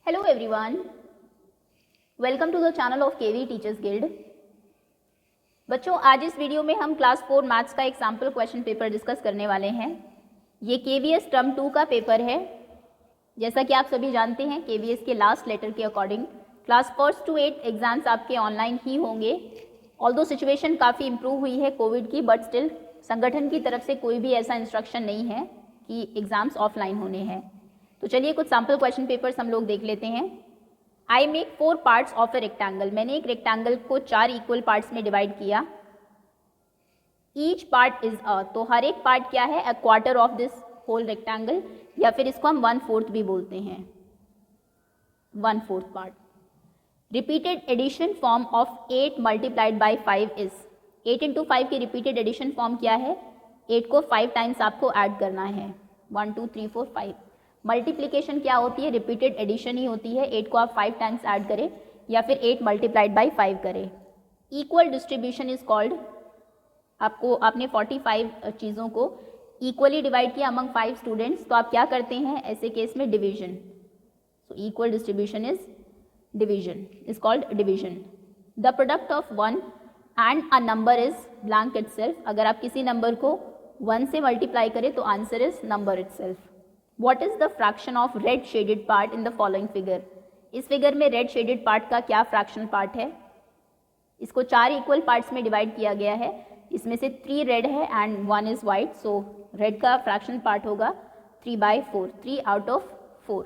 Hello everyone, welcome to the channel of KV Teachers Guild। बच्चों, आज इस video में हम क्लास 4 मैथ्स का एक सैम्पल क्वेश्चन पेपर डिस्कस करने वाले हैं। ये KVS टर्म 2 का पेपर है। जैसा कि आप सभी जानते हैं, KVS के लास्ट लेटर के अकॉर्डिंग क्लास 1 to 8 एग्जाम्स आपके ऑनलाइन ही होंगे। ऑल्दो सिचुएशन काफ़ी इम्प्रूव हुई है कोविड की, बट स्टिल संगठन की तरफ से कोई भी ऐसा इंस्ट्रक्शन नहीं है कि एग्जाम्स ऑफलाइन होने हैं। तो चलिए कुछ सैम्पल क्वेश्चन पेपर्स हम लोग देख लेते हैं। I make 4 parts of a rectangle. मैंने एक रेक्टेंगल को 4 इक्वल पार्ट्स में डिवाइड किया। ईच पार्ट इज अ, तो हर एक पार्ट क्या है? A quarter of this whole rectangle, या फिर इसको हम 1/4 भी बोलते हैं, 1/4 part. Repeated addition form of 8 multiplied by 5 is, 8 into 5 की रिपीटेड एडिशन फॉर्म क्या है? 8 को 5 टाइम्स आपको ऐड करना है, 1 2 3 4 5। मल्टीप्लिकेशन क्या होती है? रिपीटेड एडिशन ही होती है। 8 को आप 5 टाइम्स ऐड करें या फिर 8 मल्टीप्लाइड बाई 5 करें। इक्वल डिस्ट्रीब्यूशन इज कॉल्ड, आपने 45 चीज़ों को इक्वली डिवाइड किया अमंग 5 स्टूडेंट्स, तो आप क्या करते हैं ऐसे केस में? Division. So equal distribution is division, is called division. The product of 1 and a number is blank itself. अगर आप किसी नंबर को 1 से मल्टीप्लाई करें तो answer is number itself. What is the fraction of red shaded part in the following figure? इस figure में red shaded part का क्या फ्रैक्शन पार्ट है? इसको 4 इक्वल पार्ट्स में डिवाइड किया गया है। इसमें से 3 रेड है and 1 is white, so red का फ्रैक्शन पार्ट होगा 3/4, 3 out of 4।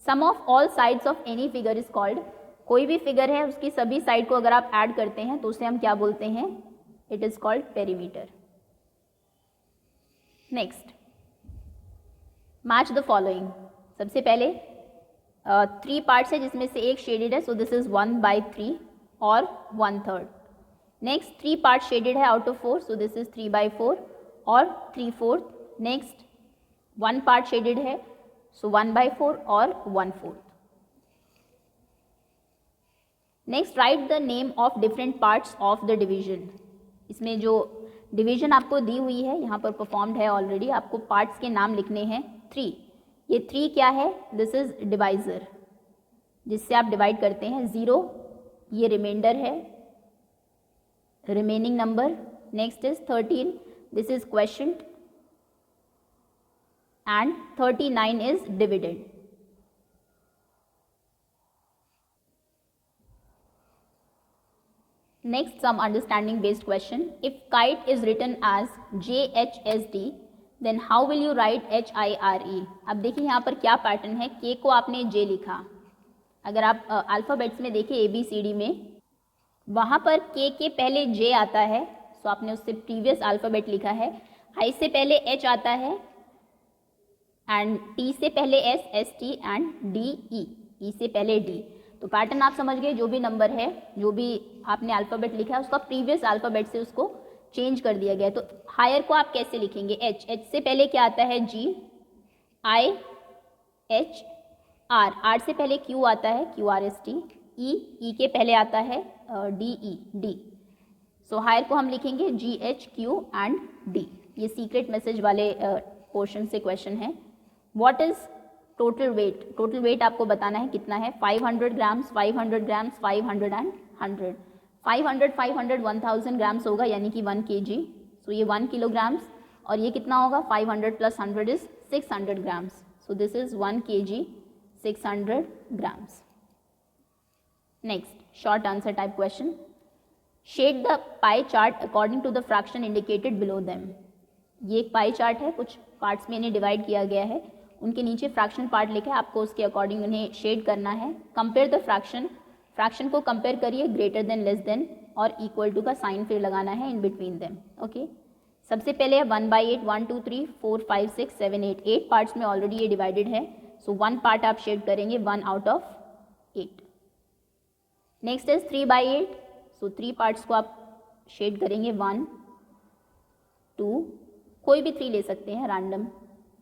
Sum of all sides of any figure is called, कोई भी फिगर है उसकी सभी साइड को अगर आप ऐड करते हैं तो उसे हम क्या बोलते हैं? It is called perimeter. Next, match the following. सबसे पहले 3 पार्ट्स है जिसमें से एक शेडेड है, सो दिस इज 1/3 और 1/3। नेक्स्ट 3 पार्ट शेडेड है out of 4, so this is 3/4 और 3/4। नेक्स्ट 1 पार्ट शेडेड है, सो 1/4 और 1/4। Next right the name of different parts of the division. इसमें जो डिवीजन आपको दी हुई है यहाँ पर परफॉर्म्ड है ऑलरेडी, आपको पार्ट्स के नाम लिखने हैं। 3, ये 3 क्या है? दिस इज डिवाइजर, जिससे आप डिवाइड करते हैं। 0 ये रिमाइंडर है, remaining number. Next is 13, this is quotient, and 39 is dividend. Next, some understanding based question. If kite is written as JHSD, then how will you write HIRE? अब देखिए यहाँ पर क्या पैटर्न है। K को आपने J लिखा। अगर आप अल्फ़ाबेट्स में देखें ABCD में, वहाँ पर K के पहले J आता है, सो आपने उससे प्रीवियस अल्फ़ाबेट लिखा है। I से पहले H आता है, एंड T से पहले S, ST and D E, E से पहले D। तो पैटर्न आप समझ गए। जो भी नंबर है, जो भी आपने अल्फ़ाबेट लिखा है, उसका प्रीवियस अल्फ़ाबेट से उसको चेंज कर दिया गया है। तो हायर को आप कैसे लिखेंगे? H, H से पहले क्या आता है? G, I, H, R, R से पहले Q आता है, QRST, E, E के पहले आता है DE, D। सो हायर को हम लिखेंगे GHQ एंड D। ये सीक्रेट मैसेज वाले पोर्शन से क्वेश्चन है। What is total weight? Total weight आपको बताना है कितना है। 500 ग्राम्स, 500 ग्राम्स, 500 एंड 100। 500 500 1000 ग्राम्स होगा, यानी कि 1 kg। सो ये 1 किलोग्राम्स, और ये कितना होगा? 500 + 100 is 600 grams. So this is 1 kg 600 grams. Next, short answer type question. Shade the pie chart according to the fraction indicated below them. ये एक पाई चार्ट है, कुछ पार्ट्स में इन्हें डिवाइड किया गया है, उनके नीचे फ्रैक्शन पार्ट लिखा है, आपको उसके अकॉर्डिंग उन्हें शेड करना है। कंपेयर द फ्रैक्शन, फ्रैक्शन को कंपेयर करिए, ग्रेटर देन, लेस देन और इक्वल टू का साइन फिर लगाना है इन बिटवीन देम। ओके, सबसे पहले है 1/8, 1 2 3 4 5 6 7 8। 8 पार्ट्स में ऑलरेडी ये डिवाइडेड है, सो 1 पार्ट आप शेड करेंगे, 1 out of 8। Next is 3/8, so 3 parts को आप शेड करेंगे, 1 2, कोई भी 3 ले सकते हैं, रैंडम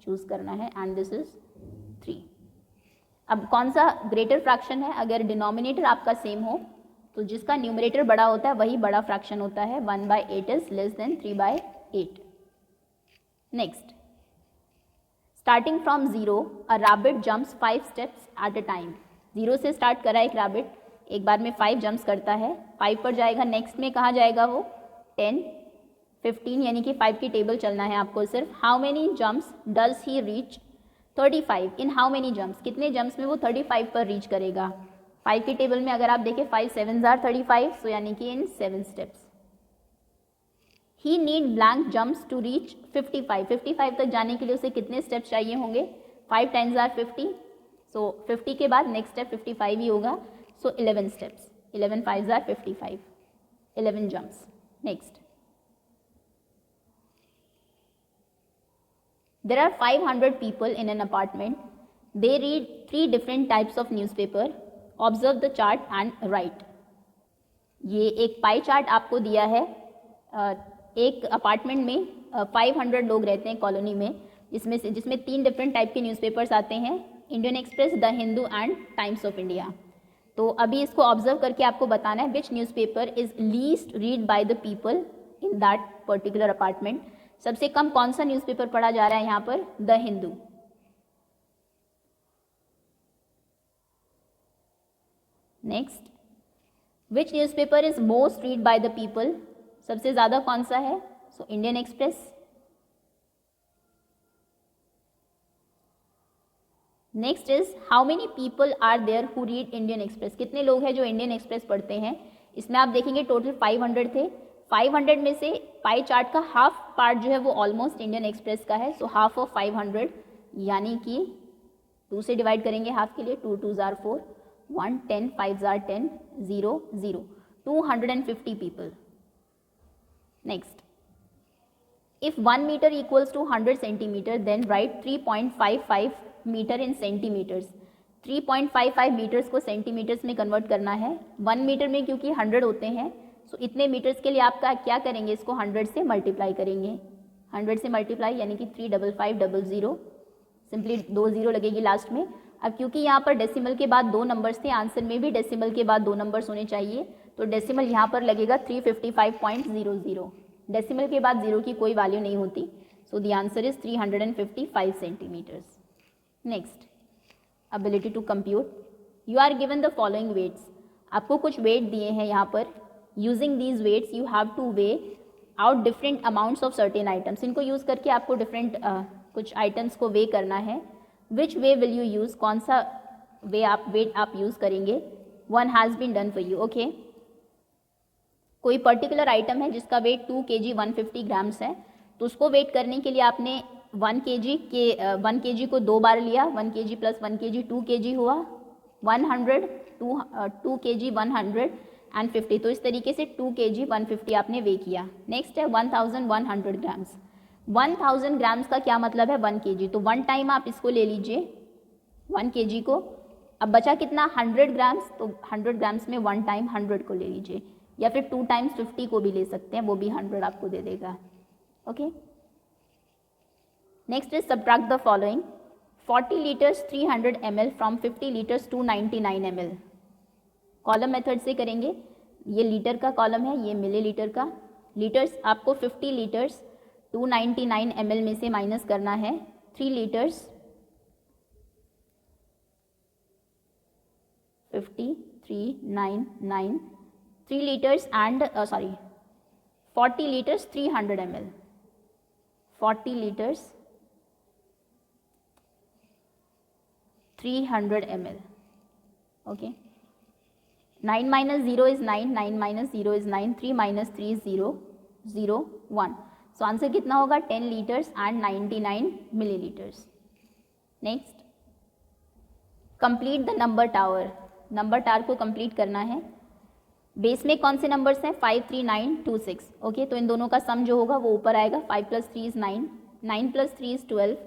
चूज करना है, एंड दिस इज 3। अब कौन सा ग्रेटर फ्रैक्शन है? अगर डिनोमिनेटर आपका सेम हो तो जिसका न्यूमरेटर बड़ा होता है वही बड़ा फ्रैक्शन होता है। 1/8 is less than 3/8। Next, starting from 0 a rabbit jumps 5 steps at a time. 0 से स्टार्ट करा एक रैबिट, एक बार में 5 जंप्स करता है, 5 पर जाएगा, नेक्स्ट में कहाँ जाएगा वो 10, 15, यानी कि 5 की टेबल चलना है आपको सिर्फ। How many jumps does he reach 35 in how many jumps, कितने जंप्स में वो 35 पर रीच करेगा। 5 की टेबल में अगर आप देखें 5 7s are 35, सो यानी कि in 7 steps. He need blank jumps to reach 55, 55 तक जाने के लिए उसे कितने स्टेप्स चाहिए होंगे, 5 10s are 50, सो 50 के बाद नेक्स्ट स्टेप 55 ही होगा, so 11 steps, 11 5s are 55, 11 jumps. Next, there are 500 people in an apartment, they read 3 different types of newspaper, observe the chart and write। ये एक पाई चार्ट आपको दिया है, एक अपार्टमेंट में 500 लोग रहते हैं कॉलोनी में, जिसमें 3 डिफरेंट टाइप के न्यूज़पेपर्स आते हैं, Indian Express, the Hindu and Times of India. तो अभी इसको ऑब्जर्व करके आपको बताना है which newspaper is least read by the people in that particular apartment. सबसे कम कौन सा न्यूज़पेपर पढ़ा जा रहा है यहाँ पर, the Hindu. Next, which newspaper is most read by the people, सबसे ज़्यादा कौन सा है, so Indian Express. Next is how many people are there who read Indian Express, कितने लोग हैं जो इंडियन एक्सप्रेस पढ़ते हैं। इसमें आप देखेंगे टोटल 500 थे, 500 में से पाई चार्ट का हाफ पार्ट जो है वो ऑलमोस्ट इंडियन एक्सप्रेस का है, सो हाफ ऑफ 500, यानी कि 2 से डिवाइड करेंगे हाफ के लिए, 2 2s are 4, 1 10 5s are 10, 0 0, 250 people. Next, if 1 metre equals to 100 centimetre then write 3.55 metre in centimetres. 3.55 metres को सेंटीमीटर्स में कन्वर्ट करना है, 1 मीटर में क्योंकि 100 होते हैं, सो इतने मीटर्स के लिए आपका क्या करेंगे, इसको 100 से मल्टीप्लाई करेंगे, 100 से मल्टीप्लाई यानी कि 35500, सिंपली 2 0 लगेगी लास्ट में। अब क्योंकि यहाँ पर डेसिमल के बाद 2 नंबर्स थे, आंसर में भी डेसिमल के बाद 2 नंबर्स होने चाहिए, तो डेसिमल यहाँ पर लगेगा 355.00, डेसिमल के बाद 0 की कोई वैल्यू नहीं होती, so the answer is 355 centimetres. Next, ability to compute, you are given the following weights, आपको कुछ वेट दिए हैं यहाँ पर, using these weights you have to weigh out different amounts of certain items. इनको यूज़ करके आपको डिफरेंट कुछ आइटम्स को वे करना है। Which weight will you use, कौन सा वेट आप यूज़ करेंगे। 1 has been done for you. Okay, कोई पर्टिकुलर आइटम है जिसका वेट 2 kg 150 ग्राम्स है, तो उसको वेट करने के लिए आपने 1 kg को 2 बार लिया, 1 kg प्लस 1 kg 2 kg हुआ, 100 2 kg 100 एंड 50, तो इस तरीके से 2 kg 150 आपने वे किया। नेक्स्ट है 1100 ग्राम्स। 1000 ग्राम्स का क्या मतलब है, 1 kg, तो 1 टाइम आप इसको ले लीजिए 1 kg को। अब बचा कितना, 100 ग्राम्स, तो 100 ग्राम्स में 1 टाइम 100 को ले लीजिए, या फिर 2 टाइम्स 50 को भी ले सकते हैं, वो भी 100 आपको दे देगा। Okay, next is subtract the following, 40 litres 300 ml from 50 litres 299 ml। Column method से करेंगे, ये लीटर का कॉलम है, ये मिलीलीटर का। लीटर्स आपको 50 लीटर्स 299 ml में से माइनस करना है, 3 litres 50 399 3 litres and 40 litres 300 ml, 40 litres 300 ml। Okay, 9 minus 0 is 9, 9 minus 0 is 9, 3 minus 3 is 0, 0 1, so answer कितना होगा, 10 litres and 99 millilitres. Next, complete the number tower, number tower को complete करना है। बेस में कौन से नंबर्स हैं, 5 3 9 2 6। ओके, तो इन दोनों का सम जो होगा वो ऊपर आएगा, 5 + 3 is 9, 9 + 3 is 12,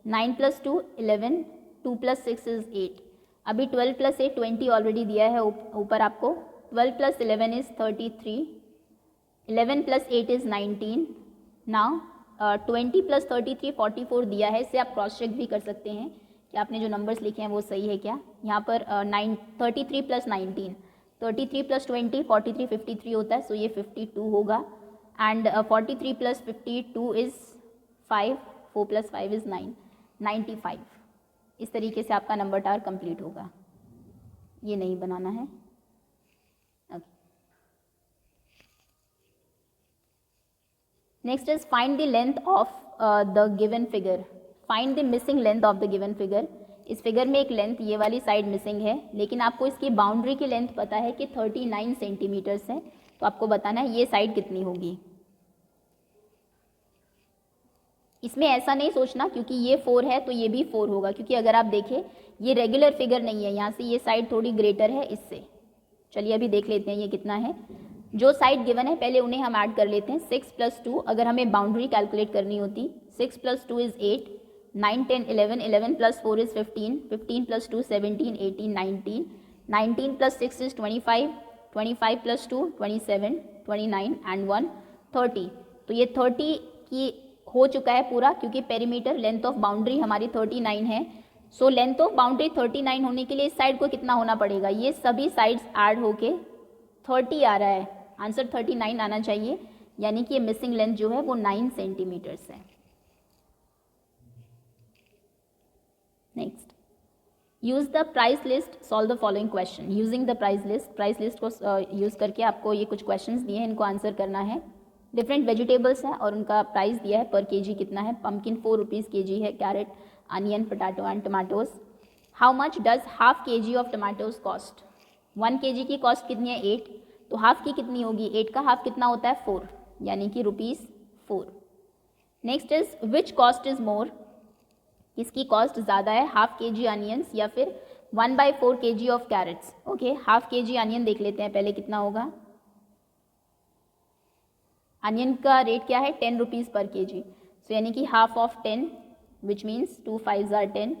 9 + 2 11, 2 + 6 is 8। अभी 12 + 8 20 ऑलरेडी दिया है ऊपर आपको, 12 + 11 is 33, 11 + 8 is 19। नाउ 20 + 33 44 दिया है, इससे आप क्रॉस चेक भी कर सकते हैं कि आपने जो नंबर्स लिखे हैं वो सही है क्या। यहाँ पर 33 + 19, 33 + 20 43 53 होता है, सो ये 52 होगा। And 43 + 52 is 5, 4 + 5 is 9। 95। इस तरीके से आपका नंबर टावर कंप्लीट होगा। ये नहीं बनाना है। Next is find the length of the given figure. Find the missing length of the given figure. इस फिगर में एक लेंथ ये वाली साइड मिसिंग है, लेकिन आपको इसकी बाउंड्री की लेंथ पता है कि 39 सेंटीमीटर्स है, तो आपको बताना है ये साइड कितनी होगी। इसमें ऐसा नहीं सोचना क्योंकि ये 4 है तो ये भी 4 होगा, क्योंकि अगर आप देखें ये रेगुलर फिगर नहीं है, यहाँ से ये साइड थोड़ी ग्रेटर है इससे। चलिए अभी देख लेते हैं ये कितना है। जो साइड गिवन है पहले उन्हें हम ऐड कर लेते हैं। 6 + 2 अगर हमें बाउंड्री कैलकुलेट करनी होती, 6 + 2 इज 8, 9 10 11, 11 + 4 इज 15, 15 + 2 17, 18 19, 19 + 6 इज 25, 25 + 2 27, 29 एंड 1 30। तो ये 30 की हो चुका है पूरा, क्योंकि पेरीमीटर लेंथ ऑफ बाउंड्री हमारी 39 है। सो लेंथ ऑफ बाउंड्री 39 होने के लिए इस साइड को कितना होना पड़ेगा, ये सभी साइड्स ऐड होके 30 आ रहा है। आंसर 39 आना चाहिए, यानी कि ये मिसिंग लेंथ जो है वो 9 सेंटीमीटर्स है। Next, use the price list, solve the following question. Using the price list को यूज करके आपको ये कुछ क्वेश्चंस दिए हैं, इनको आंसर करना है। डिफरेंट वेजिटेबल्स हैं और उनका प्राइस दिया है पर केजी कितना है। पंपकिन 4 रुपीज़ केजी है, carrot, onion, potato and tomatoes. How much does half KG of tomatoes cost. 1 KG की कॉस्ट कितनी है 8, तो हाफ की कितनी होगी, 8 का हाफ कितना होता है 4, यानी कि ₹4। Next is which cost is more, किसकी कॉस्ट ज़्यादा है, हाफ केजी अनियंस या फिर 1/4 kg of carrots. Okay, half kg onion देख लेते हैं पहले कितना होगा। अनियन का रेट क्या है 10 रुपीज़ पर केजी, सो यानी कि half of 10 which means 2 5s are 10।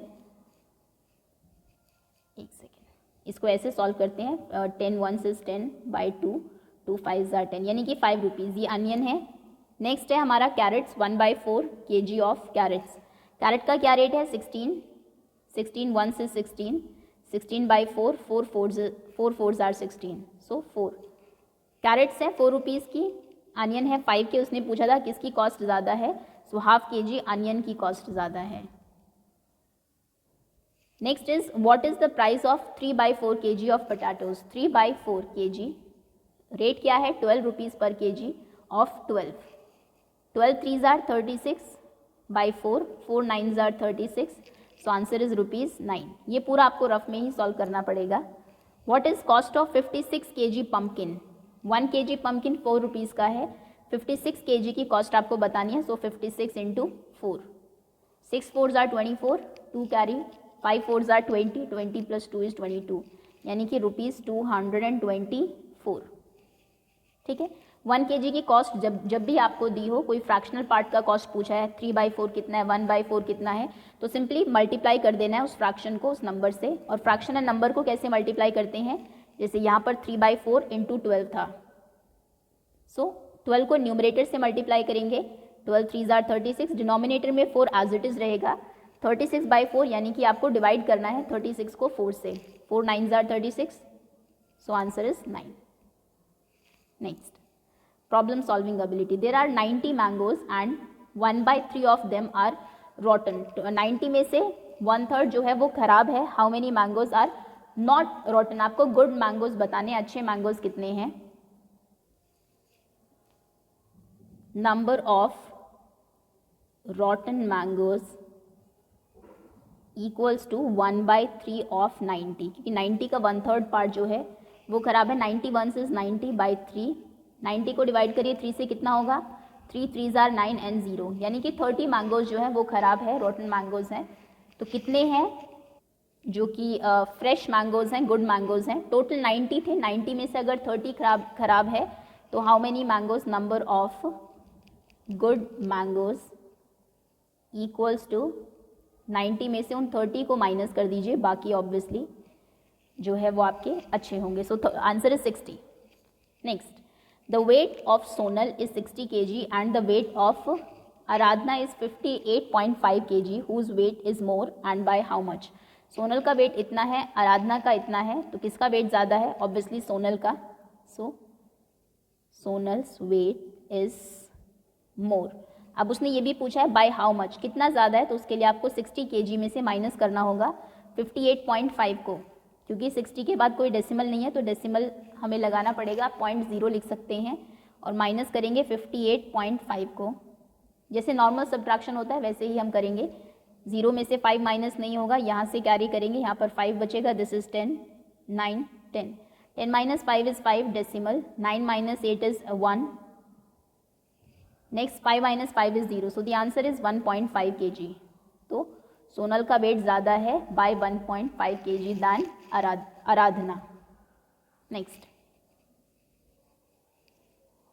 एक सेकेंड, इसको ऐसे सॉल्व करते हैं। 10 1s is 10 by 2, 2 5s are 10, यानी कि 5 रुपीज़। ये अनियन है। नेक्स्ट है हमारा carrots, 1/4 kg of carrots. Carrot का क्या रेट है 16, 16 1s is 16, 16/4, 4 4s are 16, so 4 crates हैं 4 रुपीज़ की। अनियन है 5 के, उसने पूछा था किसकी कॉस्ट ज़्यादा है, सो हाफ केजी अनियन की कॉस्ट ज़्यादा है। Next is what is the price of 3/4 KG of potatoes. 3/4 KG rate क्या है 12 रुपीज़ पर KG of 12। 12 3s are 36/4, 4 9s are 36, so answer is ₹9। ये पूरा आपको रफ में ही सॉल्व करना पड़ेगा। What is cost of 56 KG pumpkin. 1 KG pumpkin 4 rupees का है, 56 केजी की कॉस्ट आपको बतानी है, सो 56 × 4, 6 4s are 24, 2 carry, 5 4s are 20, 20 + 2 is 22, यानी कि ₹224। ठीक है, 1 केजी की कॉस्ट जब भी आपको दी हो, कोई फ्रैक्शनल पार्ट का कॉस्ट पूछा है 3/4 कितना है, 1/4 कितना है, तो सिंपली मल्टीप्लाई कर देना है उस फ्रैक्शन को उस नंबर से। और फ्रैक्शनल नंबर को कैसे मल्टीप्लाई करते हैं, जैसे यहाँ पर 3/4 × 12 था, सो 12 को न्यूमरेटर से मल्टीप्लाई करेंगे, 12 3s are 36, डिनोमिनेटर में 4 एज इट इज़ रहेगा, 36/4 यानी कि आपको डिवाइड करना है 36 को 4 से, 4 9s are 36, so answer is 9। Next, problem solving ability. There are 90 mangoes and 1/3 of them are rotten. 90 में से 1/3 जो है वो खराब है। How many mangoes are not rotten. आपको गुड मैंगोज बताने, अच्छे मैंगोज कितने हैं। Number of rotten mangoes equals to 1/3 of 90, क्योंकि 90 का 1/3 पार्ट जो है वो खराब है। 91 is 90/3, 90 को डिवाइड करिए 3 से, कितना होगा 3 3s are 9 and 0, यानी कि 30 मैंगोज जो है वो खराब है, रॉटन मैंगोज हैं। तो कितने हैं जो कि फ्रेश मैंगोज हैं, गुड मैंगोज हैं। टोटल 90 थे, 90 में से अगर 30 खराब है तो how many mangoes, number of good mangoes equals to 90 में से उन 30 को माइनस कर दीजिए, बाकी ऑब्वियसली जो है वो आपके अच्छे होंगे। So answer is 60। Next, the weight of Sonal is 60 kg and the weight of Aradhana is 58.5 kg, whose weight is more and by how much. Sonal का वेट इतना है, आराधना का इतना है, तो किसका वेट ज़्यादा है, ऑब्वियसली सोनल का। सो सोनल्स वेट इज मोर। अब उसने ये भी पूछा है बाय हाउ मच, कितना ज़्यादा है, तो उसके लिए आपको 60 kg में से माइनस करना होगा 58.5 को, क्योंकि 60 के बाद कोई डेसिमल नहीं है तो डेसिमल हमें लगाना पड़ेगा, 0.0 लिख सकते हैं और माइनस करेंगे 58.5 को। जैसे नॉर्मल सब्ट्रैक्शन होता है वैसे ही हम करेंगे, 0 में से 5 माइनस नहीं होगा, यहाँ से कैरी करेंगे, यहाँ पर 5 बचेगा, this is 10, 9, 10, 10 minus 5 is 5 decimal, 9 minus 8 is 1, next 5 minus 5 is 0, so the answer is 1.5 kg। तो सोनल का वेट ज़्यादा है by 1.5 kg than Aradhana. Next,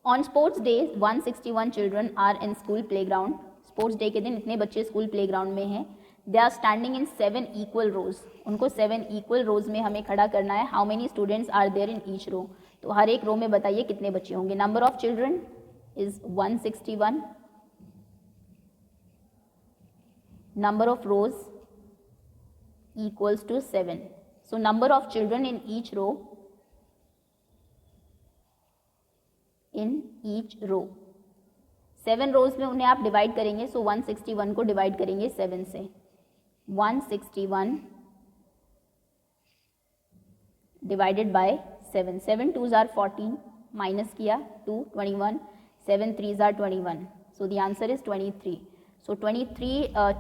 on sports day 161 children are in school playground. Sports day के दिन इतने बच्चे स्कूल प्लेग्राउंड में हैं। They are standing in 7 equal रोज, उनको 7 इक्वल रोज में हमें खड़ा करना है। How many students are there in each row, तो हर एक रो में बताइए कितने बच्चे होंगे। Number of children is 161, number of rows equals to 7, so number of children in each row, 7 rows में उन्हें आप डिवाइड करेंगे, सो 161 को डिवाइड करेंगे 7 से, 161 divided by 7, 7 2s are 14, minus किया 2, 21, 7 3s are 21, so the answer is 23, so 23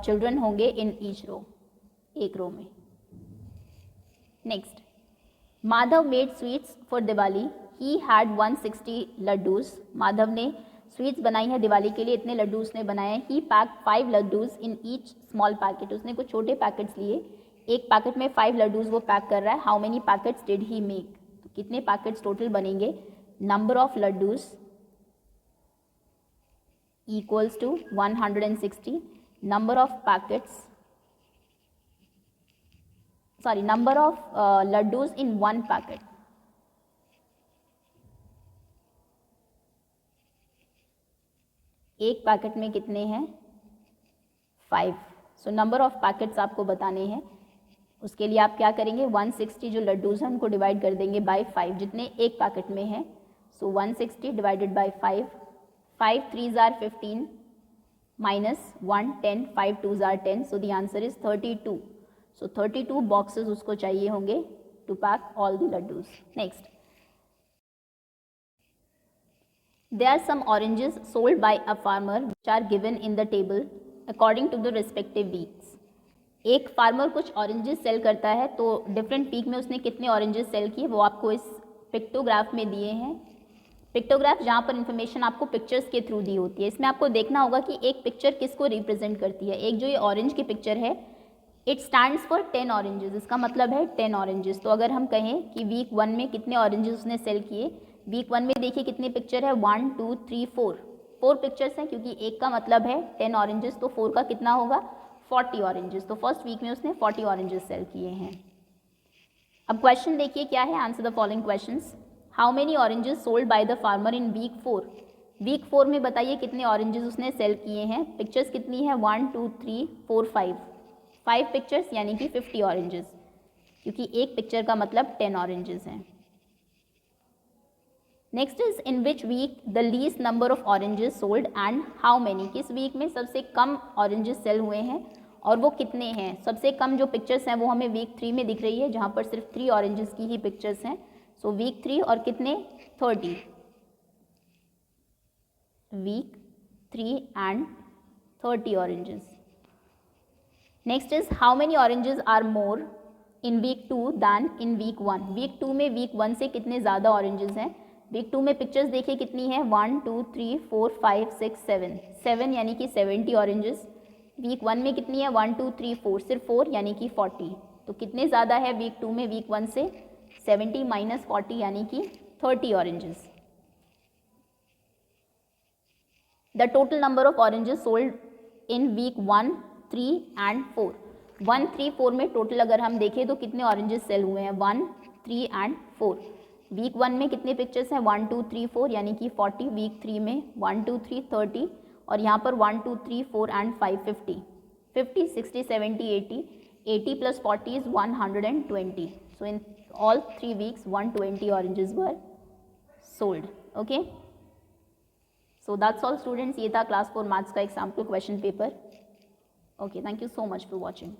children होंगे इन each रो, एक रो में। Next, Madhav made sweets for Diwali, he had 160 laddoos. Madhav ने स्वीट्स बनाई है दिवाली के लिए, इतने लड्डू उसने बनाए हैं। He pack 5 laddus in each small packet, उसने कुछ छोटे पैकेट्स लिए, एक पैकेट में 5 लड्डूज वो पैक कर रहा है। How many packets did he make, तो कितने पैकेट्स टोटल बनेंगे। Number of laddoos equals to 160, number of packets, sorry, number of laddus in one packet, एक पैकेट में कितने हैं 5, सो नंबर ऑफ पैकेट्स आपको बताने हैं। उसके लिए आप क्या करेंगे, 160 जो लड्डूज हैं उनको डिवाइड कर देंगे बाय 5, जितने एक पैकेट में हैं, सो 160 divided by 5, 5 3s are 15 minus 1 10, 5 2s are 10, so the answer is 32, so 32 boxes उसको चाहिए होंगे to pack all the laddus। Next, there are some oranges sold by a farmer which are given in the table according to the respective weeks। एक farmer कुछ oranges cell करता है, तो different week में उसने कितने ऑरेंजेस सेल किए वो आपको इस पिक्टोग्राफ में दिए हैं। पिक्टोग्राफ जहाँ पर इन्फॉर्मेशन आपको पिक्चर्स के थ्रू दी होती है, इसमें आपको देखना होगा कि एक पिक्चर किसको रिप्रेजेंट करती है। एक जो ये ऑरेंज की पिक्चर है, इट स्टैंड्स फॉर 10 ऑरेंजेस, इसका मतलब है 10 ऑरेंजेस। तो अगर हम कहें कि वीक 1 में कितने ऑरेंजेस उसने सेल किए, वीक 1 में देखिए कितने पिक्चर है, 1 2 3 4 पिक्चर्स हैं, क्योंकि एक का मतलब है 10 ऑरेंजेस, तो 4 का कितना होगा 40 ऑरेंजेस। तो फर्स्ट वीक में उसने 40 ऑरेंजेस सेल किए हैं। अब क्वेश्चन देखिए क्या है, answer the following questions. How many oranges sold by the farmer in week 4, week 4 में बताइए कितने ऑरेंजेस उसने सेल किए हैं। पिक्चर्स कितनी है 1 2 3 4 5 पिक्चर्स, यानी कि 50 ऑरेंजेस, क्योंकि एक पिक्चर का मतलब 10 ऑरेंजेस हैं। Next is in which week the least number of oranges sold and how many, किस वीक में सबसे कम ऑरेंजेस सेल हुए हैं और वो कितने हैं। सबसे कम जो पिक्चर्स हैं वो हमें वीक 3 में दिख रही है, जहाँ पर सिर्फ 3 ऑरेंजेस की ही पिक्चर्स हैं। सो वीक 3 और कितने 30, week 3 and 30 oranges. Next is how many oranges are more in week 2 than in week 1, week 2 में वीक 1 से कितने ज़्यादा ऑरेंजेस हैं। वीक 2 में पिक्चर्स देखिए कितनी है 1 2 3 4 5 6 7 यानी कि 70 ऑरेंजेस। वीक 1 में कितनी है 1 2 3 4, सिर्फ 4 यानी कि 40, तो कितने ज़्यादा है वीक 2 में वीक 1 से, 70 माइनस 40 यानी कि 30 oranges. The total number of oranges sold in week 1 3 and 4, 1 3 4 में टोटल अगर हम देखें तो कितने ऑरेंजेस सेल हुए हैं 1 3 एंड 4। वीक 1 में कितने पिक्चर्स हैं 1 2 3 4 यानी कि 40, वीक 3 में 1 2 3 30 और यहाँ पर 1 2 3 4 and 5 50 50 60 70 80 plus 40 is 120, so in all 3 weeks 120 oranges were sold। Okay, so that's all students, ये था क्लास 4 मैथ्स का example question paper. Okay, thank you so much for watching.